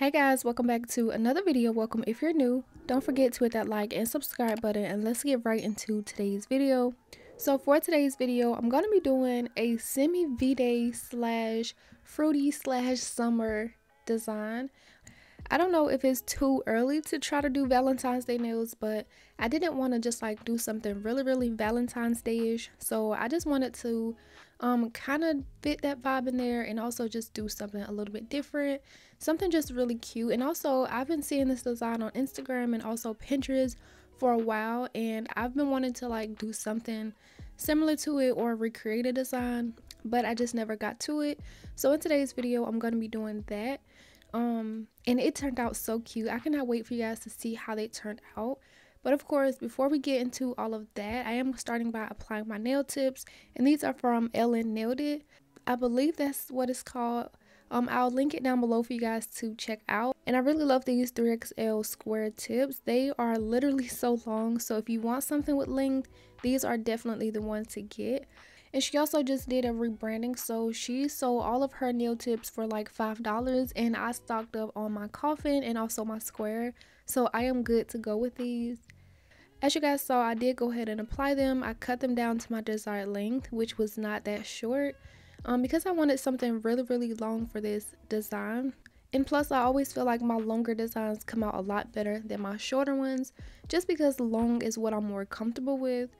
Hi guys, welcome back to another video. Welcome if you're new. Don't forget to hit that like and subscribe button, and let's get right into today's video. So for today's video, I'm going to be doing a semi V-Day slash fruity slash summer design. I don't know if it's too early to try to do Valentine's Day nails, but I didn't want to just like do something really Valentine's Day-ish. So I just wanted to kind of fit that vibe in there and also just do something a little bit different, something just really cute. And also I've been seeing this design on Instagram and also Pinterest for a while, and I've been wanting to like do something similar to it or recreate a design, but I just never got to it. So in today's video I'm going to be doing that. And it turned out so cute. I cannot wait for you guys to see how they turned out. But of course, before we get into all of that, I am starting by applying my nail tips, and these are from LNNailedIt. I believe that's what it's called. I'll link it down below for you guys to check out. And I really love these 3XL square tips. They are literally so long, so if you want something with length, these are definitely the ones to get. And she also just did a rebranding, so she sold all of her nail tips for like $5, and I stocked up on my coffin and also my square, so I am good to go with these. As you guys saw, I did go ahead and apply them. I cut them down to my desired length, which was not that short, because I wanted something really long for this design. And plus, I always feel like my longer designs come out a lot better than my shorter ones, just because long is what I'm more comfortable with.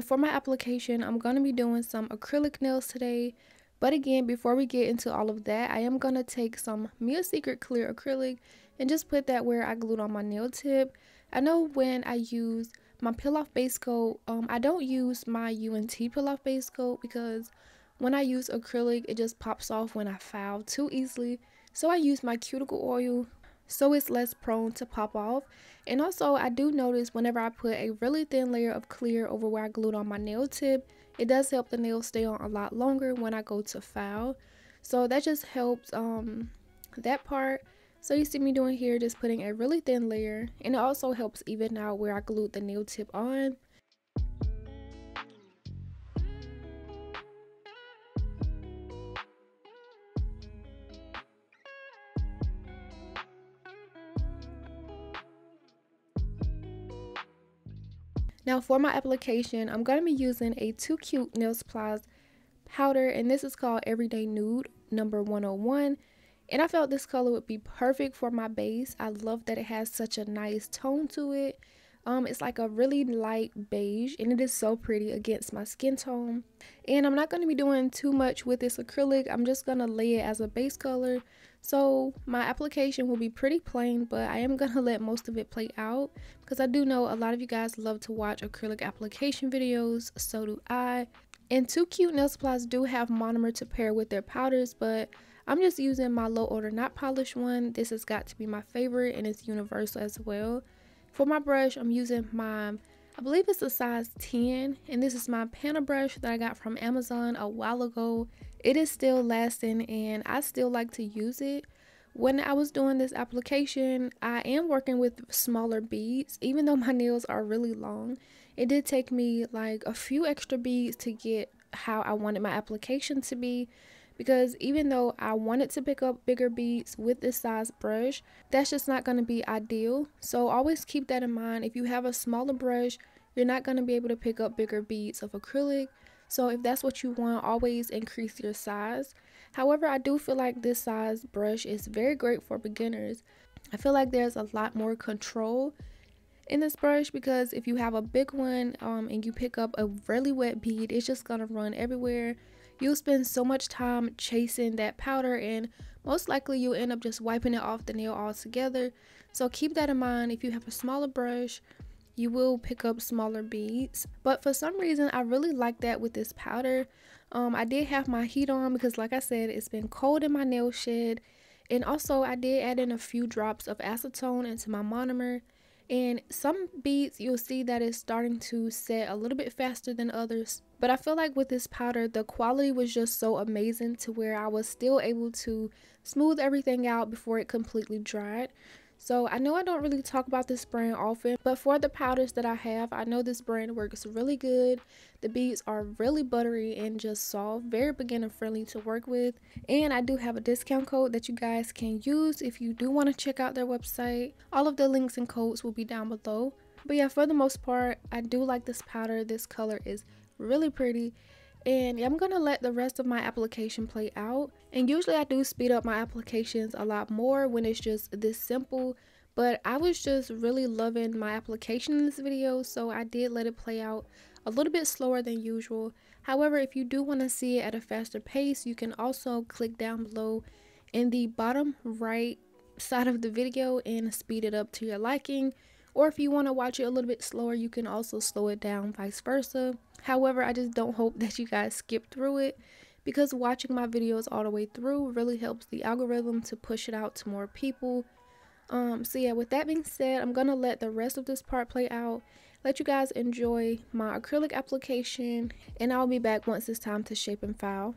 For my application, I'm going to be doing some acrylic nails today. But again, before we get into all of that, I am going to take some 𝚙𝚛𝚘𝚘𝚗𝚝 clear acrylic and just put that where I glued on my nail tip. I know when I use my peel off base coat, I don't use my UNT peel off base coat because when I use acrylic, it just pops off when I foul too easily. So I use my cuticle oil, so it's less prone to pop off. And also I do notice whenever I put a really thin layer of clear over where I glued on my nail tip, it does help the nails stay on a lot longer when I go to file. So that just helps that part. So you see me doing here, just putting a really thin layer, and it also helps even out where I glued the nail tip on. Now for my application, I'm going to be using a Too Cute Nail Supplies powder, and this is called Everyday Nude number 101. And I felt this color would be perfect for my base. I love that it has such a nice tone to it. It's like a really light beige, and it is so pretty against my skin tone. And I'm not going to be doing too much with this acrylic. I'm just going to lay it as a base color. So my application will be pretty plain, but I am going to let most of it play out because I do know a lot of you guys love to watch acrylic application videos. So do I. And Too Cute Nail Supplies do have monomer to pair with their powders, but I'm just using my low odor not polished one. This has got to be my favorite, and it's universal as well. For my brush, I'm using my, I believe it's a size 10, and this is my panel brush that I got from Amazon a while ago. It is still lasting, and I still like to use it. When I was doing this application, I am working with smaller beads. Even though my nails are really long, it did take me like a few extra beads to get how I wanted my application to be, because even though I wanted to pick up bigger beads with this size brush, that's just not going to be ideal. So always keep that in mind. If you have a smaller brush, you're not going to be able to pick up bigger beads of acrylic. So if that's what you want, always increase your size. However, I do feel like this size brush is very great for beginners. I feel like there's a lot more control in this brush, because if you have a big one and you pick up a really wet bead, it's just gonna run everywhere. You'll spend so much time chasing that powder, and most likely you'll end up just wiping it off the nail altogether. So keep that in mind. If you have a smaller brush, you will pick up smaller beads. But for some reason, I really like that with this powder. I did have my heat on because, like I said, it's been cold in my nail shed. And also I did add in a few drops of acetone into my monomer. And some beads you'll see that it's starting to set a little bit faster than others. But I feel like with this powder, the quality was just so amazing to where I was still able to smooth everything out before it completely dried. So I know I don't really talk about this brand often, but for the powders that I have, I know this brand works really good. The beads are really buttery and just soft, very beginner friendly to work with. And I do have a discount code that you guys can use if you do want to check out their website. All of the links and codes will be down below. But yeah, for the most part, I do like this powder. This color is really pretty. And I'm going to let the rest of my application play out. And usually I do speed up my applications a lot more when it's just this simple. But I was just really loving my application in this video, so I did let it play out a little bit slower than usual. However, if you do want to see it at a faster pace, you can also click down below in the bottom right side of the video and speed it up to your liking. Or if you want to watch it a little bit slower, you can also slow it down, vice versa. However, I just don't hope that you guys skip through it, because watching my videos all the way through really helps the algorithm to push it out to more people. So yeah, with that being said, I'm gonna let the rest of this part play out, let you guys enjoy my acrylic application, and I'll be back once it's time to shape and file.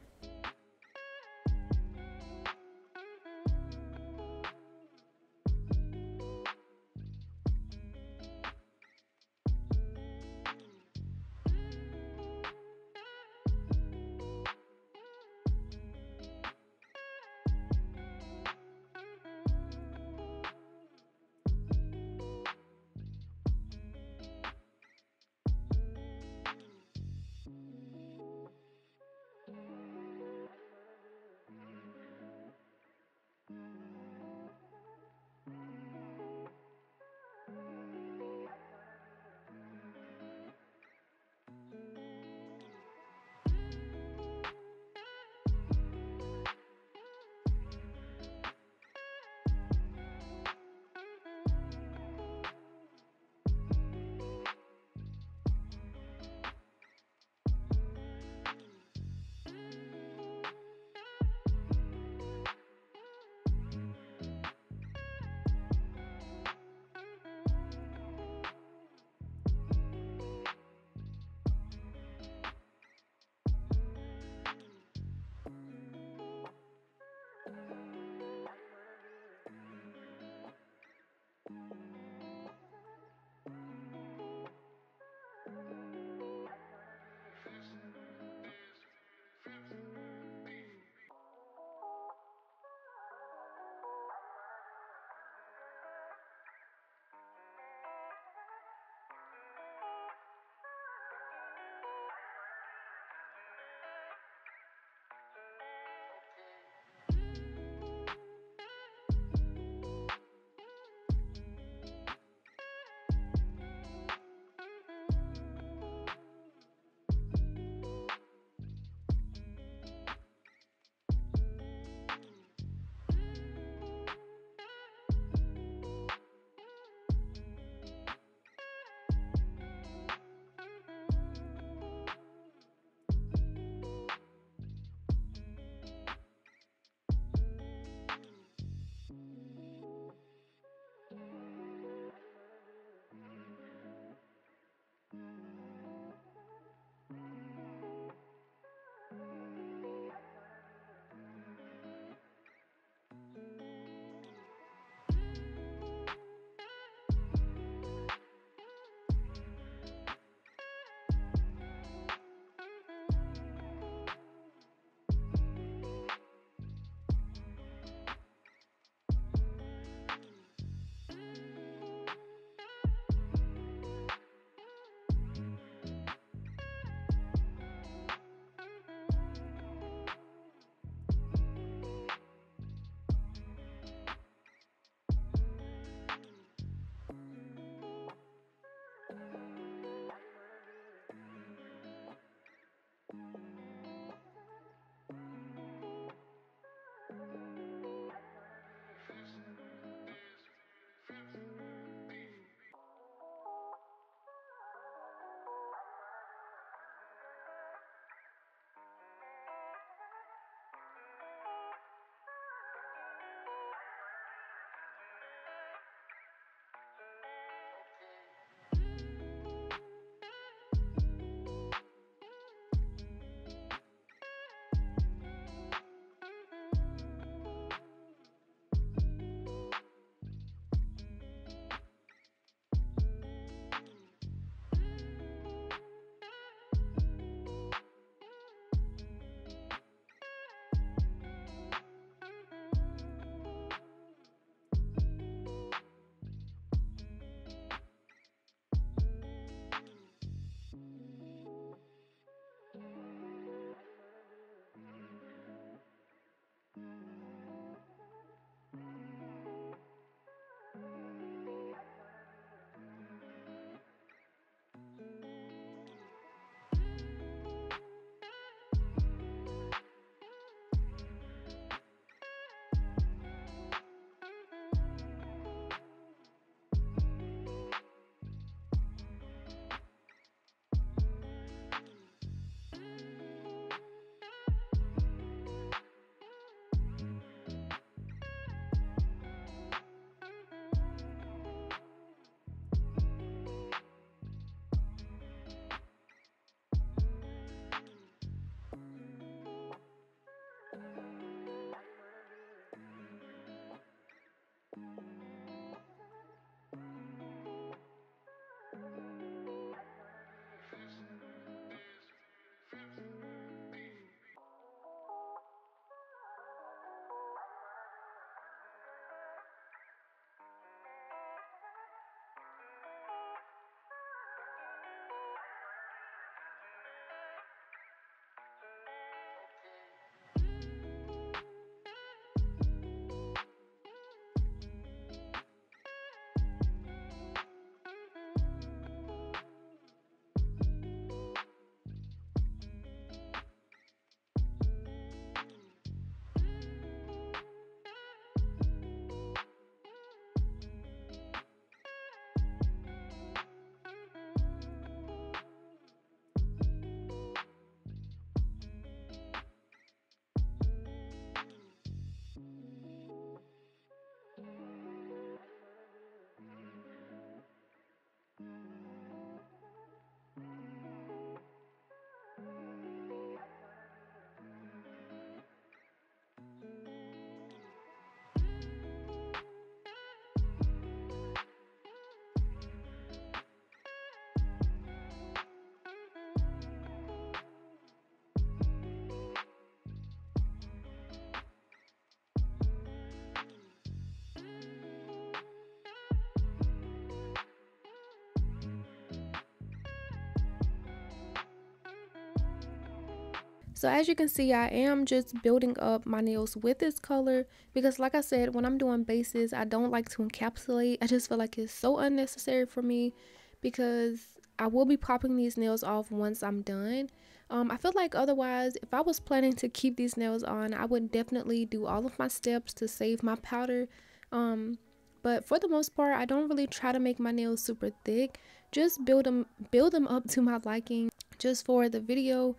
So as you can see, I am just building up my nails with this color because like I said, when I'm doing bases, I don't like to encapsulate. I just feel like it's so unnecessary for me because I will be popping these nails off once I'm done. I feel like otherwise, if I was planning to keep these nails on, I would definitely do all of my steps to save my powder. But for the most part, I don't really try to make my nails super thick. Just build them up to my liking just for the video.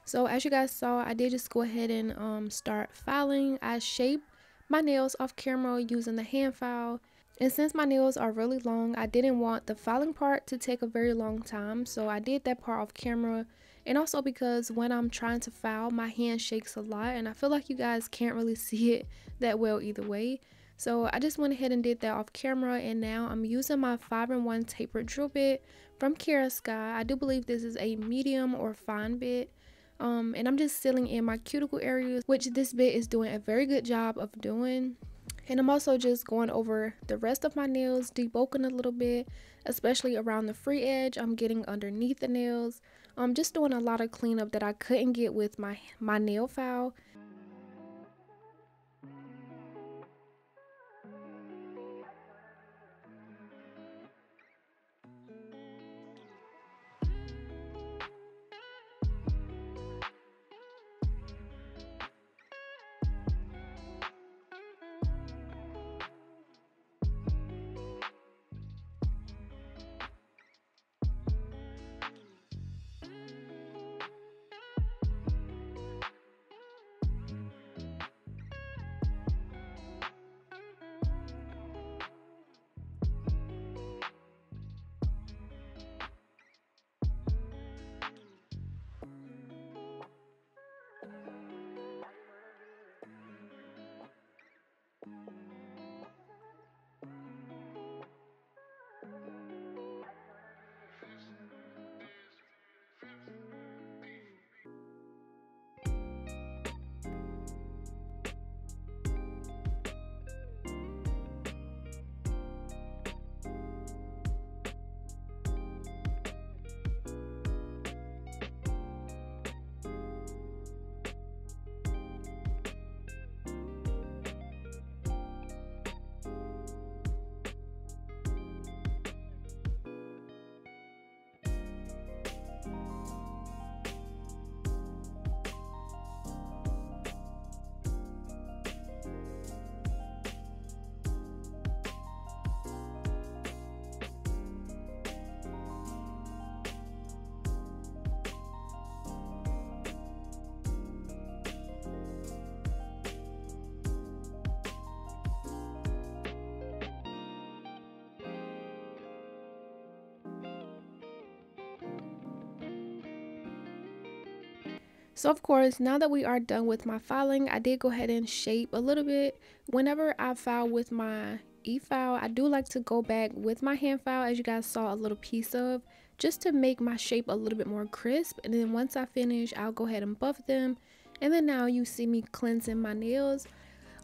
So as you guys saw, I did just go ahead and start filing. I shaped my nails off camera using the hand file. And since my nails are really long, I didn't want the filing part to take a very long time. So I did that part off camera. And also because when I'm trying to file, my hand shakes a lot. And I feel like you guys can't really see it that well either way. So I just went ahead and did that off camera. And now I'm using my 5-in-1 tapered drill bit from Kiara Sky. I do believe this is a medium or fine bit. And I'm just sealing in my cuticle areas, which this bit is doing a very good job of doing. And I'm also just going over the rest of my nails, debulking a little bit, especially around the free edge. I'm getting underneath the nails. I'm just doing a lot of cleanup that I couldn't get with my nail file. So of course, now that we are done with my filing, I did go ahead and shape a little bit. Whenever I file with my e-file, I do like to go back with my hand file, as you guys saw a little piece of, just to make my shape a little bit more crisp. And then once I finish, I'll go ahead and buff them. And then now you see me cleansing my nails.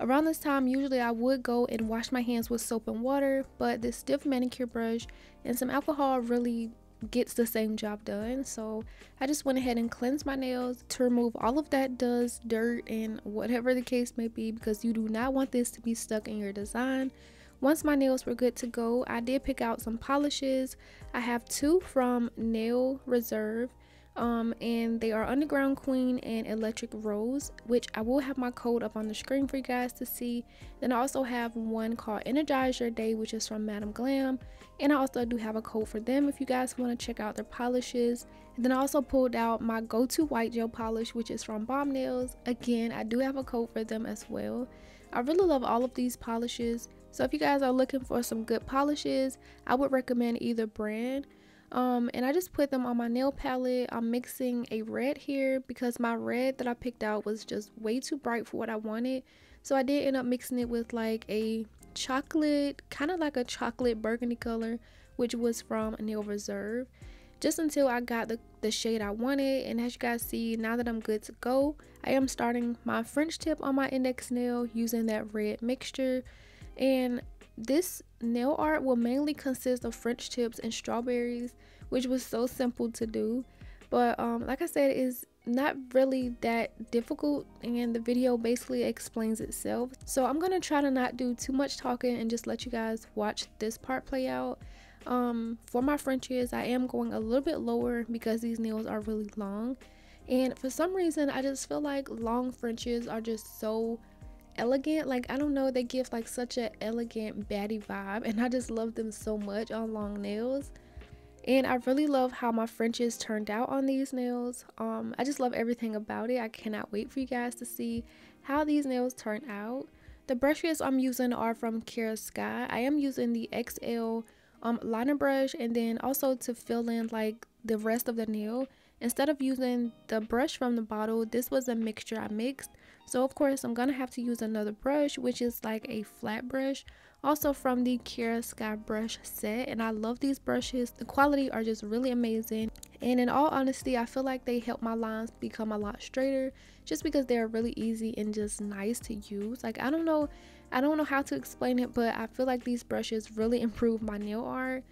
Around this time, usually I would go and wash my hands with soap and water, but this stiff manicure brush and some alcohol really gets the same job done. So I just went ahead and cleansed my nails to remove all of that dust, dirt, and whatever the case may be, because you do not want this to be stuck in your design. Once my nails were good to go, I did pick out some polishes. I have two from Nail Reserve, and they are Underground Queen and Electric Rose, which I will have my code up on the screen for you guys to see. Then I also have one called Energize Your Day, which is from Madam Glam, and I also do have a code for them if you guys want to check out their polishes. And then I also pulled out my go-to white gel polish, which is from Bomb Nails. Again, I do have a code for them as well. I really love all of these polishes, so if you guys are looking for some good polishes, I would recommend either brand. And I just put them on my nail palette. I'm mixing a red here because my red that I picked out was just way too bright for what I wanted. So I did end up mixing it with like a chocolate, kind of like a chocolate burgundy color, which was from Nail Reserve, just until I got the shade I wanted. And as you guys see, now that I'm good to go, I am starting my French tip on my index nail using that red mixture. And this nail art will mainly consist of French tips and strawberries, which was so simple to do. But like I said, not really that difficult, and the video basically explains itself. So I'm gonna try to not do too much talking and just let you guys watch this part play out. For my Frenches, I am going a little bit lower because these nails are really long, and for some reason I just feel like long Frenches are just so elegant. Like, I don't know, they give like such an elegant baddie vibe, and I just love them so much on long nails. And I really love how my Frenches turned out on these nails. I just love everything about it. I cannot wait for you guys to see how these nails turn out. The brushes I'm using are from Kiara Sky. I am using the XL liner brush, and then also to fill in like the rest of the nail, instead of using the brush from the bottle, this was a mixture I mixed. So of course I'm gonna have to use another brush, which is like a flat brush, also from the Kiara Sky brush set. And I love these brushes. The quality are just really amazing, and in all honesty I feel like they help my lines become a lot straighter, just because they're really easy and just nice to use. Like, I don't know how to explain it, but I feel like these brushes really improve my nail art,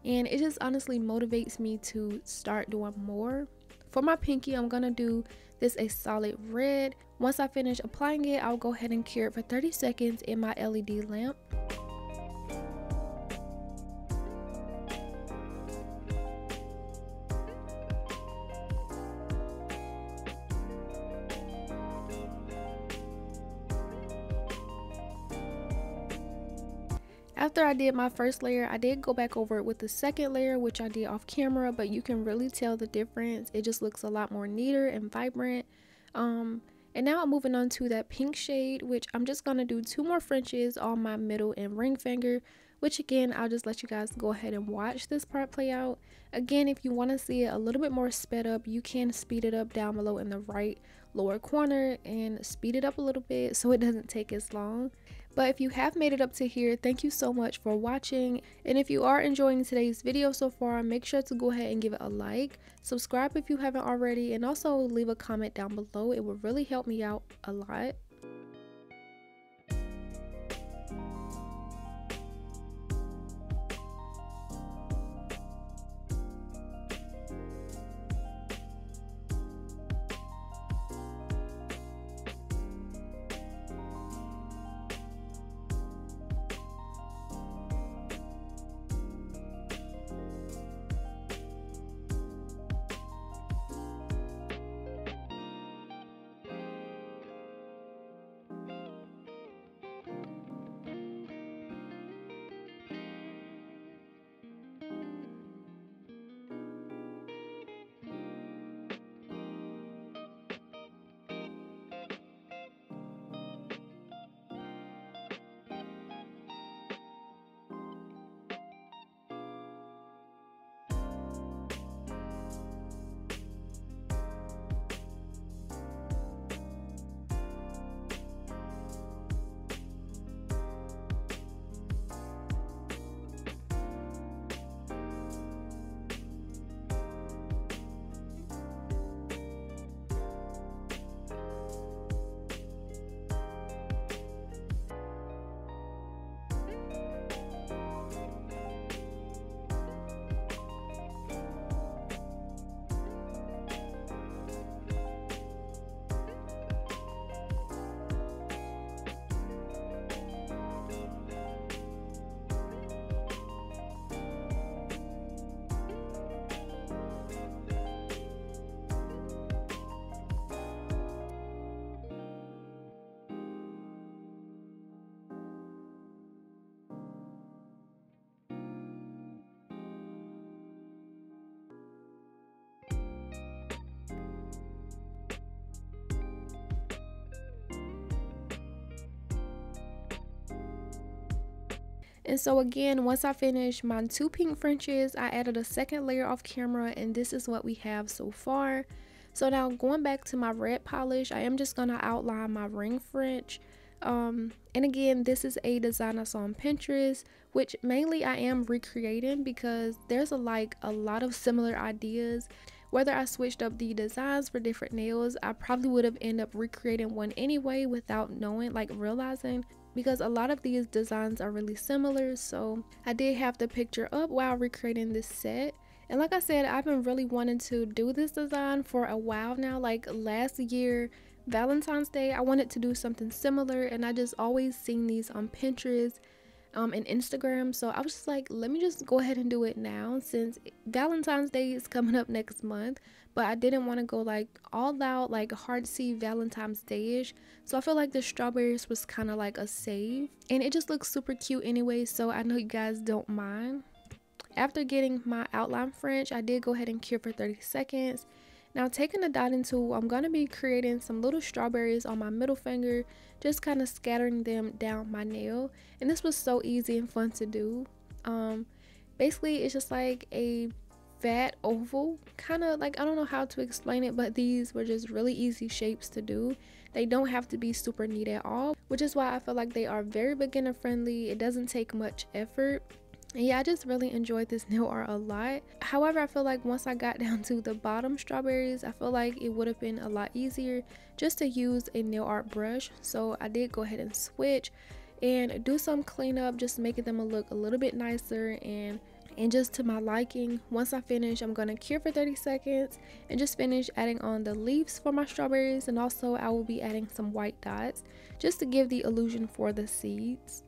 and it just honestly motivates me to start doing more. For my pinky, I'm gonna do this a solid red. Once I finish applying it, I'll go ahead and cure it for 30 seconds in my LED lamp. After I did my first layer, I did go back over it with the second layer, which I did off camera, but you can really tell the difference. It just looks a lot more neater and vibrant. And now I'm moving on to that pink shade, which I'm just gonna do 2 more Frenches on my middle and ring finger, which again, I'll just let you guys go ahead and watch this part play out. Again, if you want to see it a little bit more sped up, you can speed it up down below in the right lower corner and speed it up a little bit so it doesn't take as long. But if you have made it up to here, thank you so much for watching. And if you are enjoying today's video so far, make sure to go ahead and give it a like, subscribe if you haven't already, and also leave a comment down below. It would really help me out a lot. And so again, once I finished my 2 pink Frenches, I added a second layer off camera, and this is what we have so far. So now going back to my red polish, I am just gonna outline my ring French. And again, this is a design I saw on Pinterest, which mainly I am recreating because there's a lot of similar ideas. Whether I switched up the designs for different nails, I probably would have ended up recreating one anyway without knowing, realizing, because a lot of these designs are really similar. So I did have the picture up while recreating this set. And like I said, I've been really wanting to do this design for a while now. Like last year, Valentine's Day, I wanted to do something similar, and I just always seen these on Pinterest and Instagram. So I was just like, let me just go ahead and do it now since Valentine's Day is coming up next month. But I didn't want to go like all out, like hard to see Valentine's Day-ish. So I feel like the strawberries was kind of like a save, and it just looks super cute anyway, so I know you guys don't mind. After getting my outline French, I did go ahead and cure for 30 seconds. Now taking the dotting tool, I'm going to be creating some little strawberries on my middle finger, just kind of scattering them down my nail. And this was so easy and fun to do. Basically it's just like a fat oval, kind of like, I don't know how to explain it, but these were just really easy shapes to do. They don't have to be super neat at all, which is why I feel like they are very beginner friendly. It doesn't take much effort. And yeah, I just really enjoyed this nail art a lot. However, I feel like once I got down to the bottom strawberries, I feel like it would have been a lot easier just to use a nail art brush. So I did go ahead and switch and do some cleanup, just making them look a little bit nicer and just to my liking. Once I finish, I'm going to cure for 30 seconds and just finish adding on the leaves for my strawberries, and also I will be adding some white dots just to give the illusion for the seeds.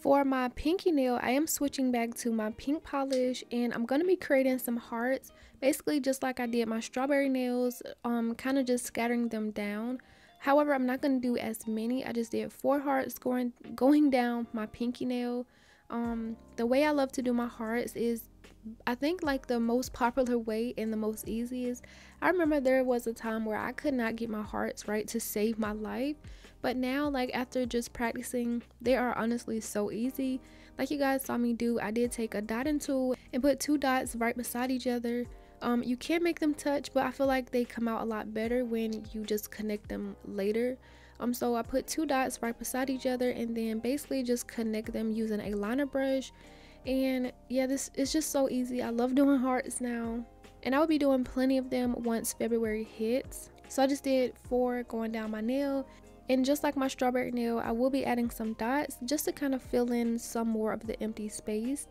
For my pinky nail, I am switching back to my pink polish, and I'm going to be creating some hearts, basically just like I did my strawberry nails, kind of just scattering them down. However, I'm not going to do as many. I just did 4 hearts going down my pinky nail. The way I love to do my hearts is, I think, like the most popular way and the most easiest. I remember there was a time where I could not get my hearts right to save my life, but now, like after just practicing, they are honestly so easy. Like you guys saw me do, I did take a dotting tool and put 2 dots right beside each other. You can make them touch, but I feel like they come out a lot better when you just connect them later. So I put 2 dots right beside each other and then basically just connect them using a liner brush. And yeah, this is just so easy. I love doing hearts now, and I will be doing plenty of them once February hits. So I just did 4 going down my nail, and just like my strawberry nail, I will be adding some dots just to kind of fill in some more of the empty space.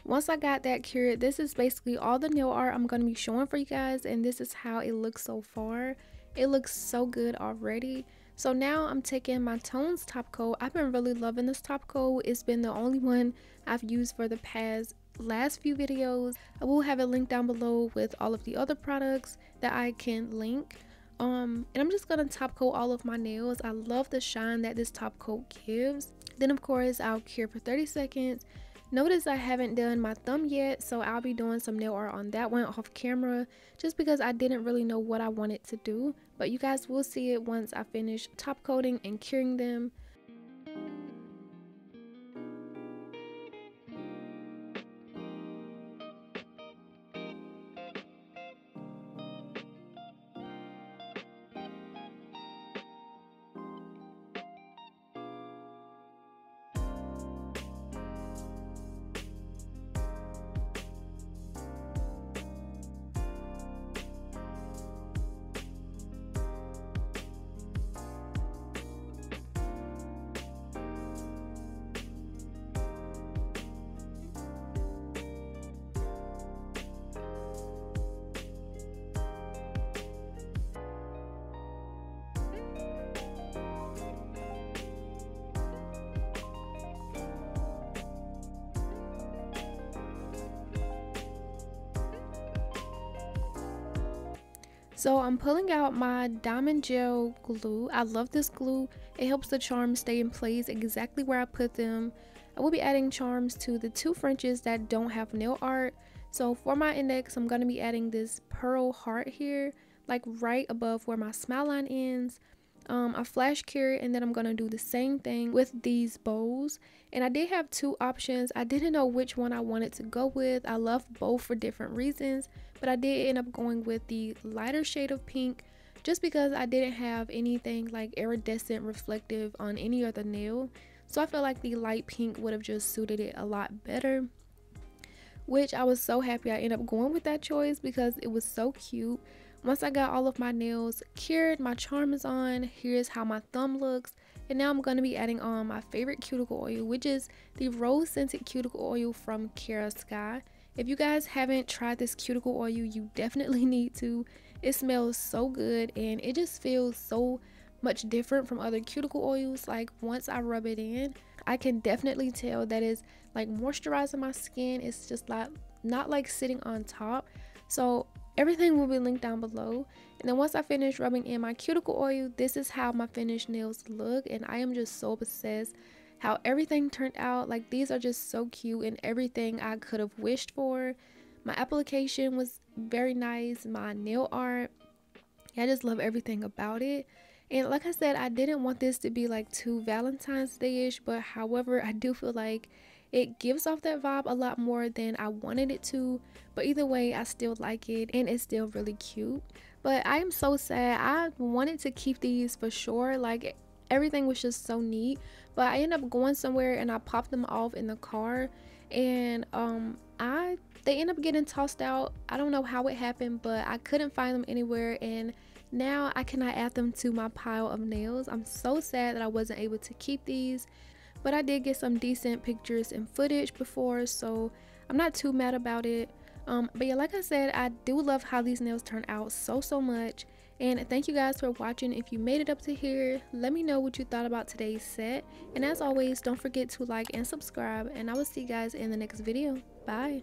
Once I got that cured, this is basically all the nail art I'm going to be showing for you guys, and this is how it looks so far. It looks so good already. So now I'm taking my Tones top coat. I've been really loving this top coat. It's been the only one I've used for the last few videos. I will have a link down below with all of the other products that I can link. And I'm just gonna top coat all of my nails. I love the shine that this top coat gives. Then of course I'll cure for 30 seconds. Notice I haven't done my thumb yet, so I'll be doing some nail art on that one off camera just because I didn't really know what I wanted to do, but you guys will see it once I finish top coating and curing them. So I'm pulling out my diamond gel glue. I love this glue. It helps the charms stay in place exactly where I put them. I will be adding charms to the 2 Frenches that don't have nail art. So for my index, I'm going to be adding this pearl heart here, like right above where my smile line ends. A flash carrot, and then I'm going to do the same thing with these bows. And I did have 2 options. I didn't know which one I wanted to go with. I love both for different reasons, but I did end up going with the lighter shade of pink just because I didn't have anything like iridescent reflective on any other nail. So I feel like the light pink would have just suited it a lot better, which I was so happy I ended up going with that choice because it was so cute. Once I got all of my nails cured, my charm is on. Here's how my thumb looks. And now I'm going to be adding on my favorite cuticle oil, which is the rose scented cuticle oil from Kiara Sky. If you guys haven't tried this cuticle oil, you definitely need to. It smells so good and it just feels so much different from other cuticle oils. Like once I rub it in, I can definitely tell that it's like moisturizing my skin. It's just like not like sitting on top. So everything will be linked down below. And then once I finish rubbing in my cuticle oil, this is how my finished nails look, and I am just so obsessed how everything turned out. Like these are just so cute and everything I could have wished for. My application was very nice. My nail art, I just love everything about it. And like I said, I didn't want this to be like too Valentine's Day-ish, but however, I do feel like it gives off that vibe a lot more than I wanted it to. But either way, I still like it and it's still really cute. But I am so sad. I wanted to keep these for sure. Like everything was just so neat. But I ended up going somewhere and I popped them off in the car. And they end up getting tossed out. I don't know how it happened, but I couldn't find them anywhere. And now I cannot add them to my pile of nails. I'm so sad that I wasn't able to keep these. But I did get some decent pictures and footage before, so I'm not too mad about it. But yeah, like I said, I do love how these nails turn out so much. And thank you guys for watching. If you made it up to here, let me know what you thought about today's set. And as always, don't forget to like and subscribe. And I will see you guys in the next video. Bye.